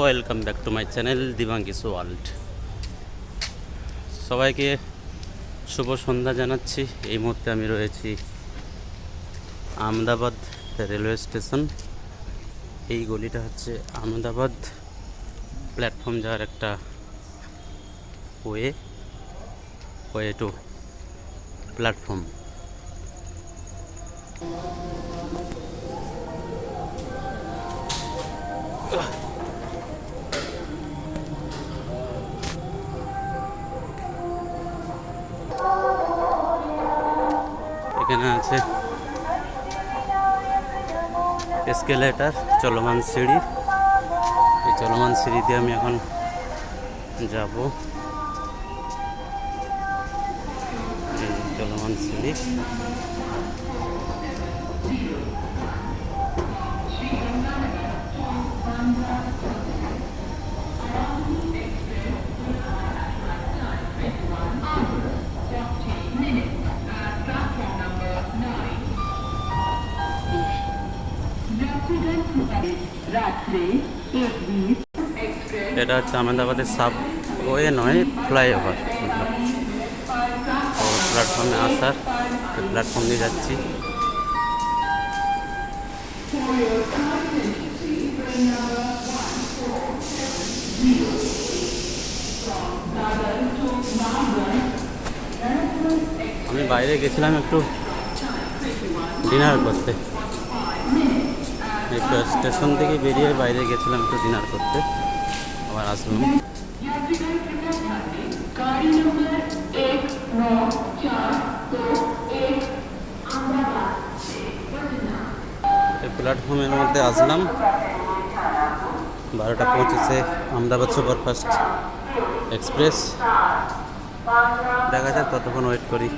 Welcome back to my channel দিবাঙ্গিস world. সবাইকে শুভ সন্ধ্যা জানাচ্ছি। এই মুহূর্তে আমি রয়েছি আহমেদাবাদ রেলওয়ে স্টেশন। এই গলিটা হচ্ছে আহমেদাবাদ প্ল্যাটফর্ম যাওয়ার একটা ওয়ে টু প্ল্যাটফর্ম। এখানে আছে এসকেলেটার, চলমান সিঁড়ি। এই চলমান সিঁড়ি দিয়ে আমি এখন যাব। এই চলমান সিঁড়ি, এটা হচ্ছে আহমেদাবাদের সাবওয়ে নয়, ফ্লাইওভার। প্ল্যাটফর্মে আসার প্ল্যাটফর্ম দিয়ে যাচ্ছি। আমি বাইরে গেছিলাম একটু ডিনার করতে। একটু স্টেশন থেকে বেরিয়ে বাইরে গেছিলাম একটু ডিনার করতে, আবার আসলাম। এই প্ল্যাটফর্মের মধ্যে আসলাম। 12টা পৌঁছেছে আহমেদাবাদ সুপারফাস্ট এক্সপ্রেস। দেখা যাক, ততক্ষণ ওয়েট করি।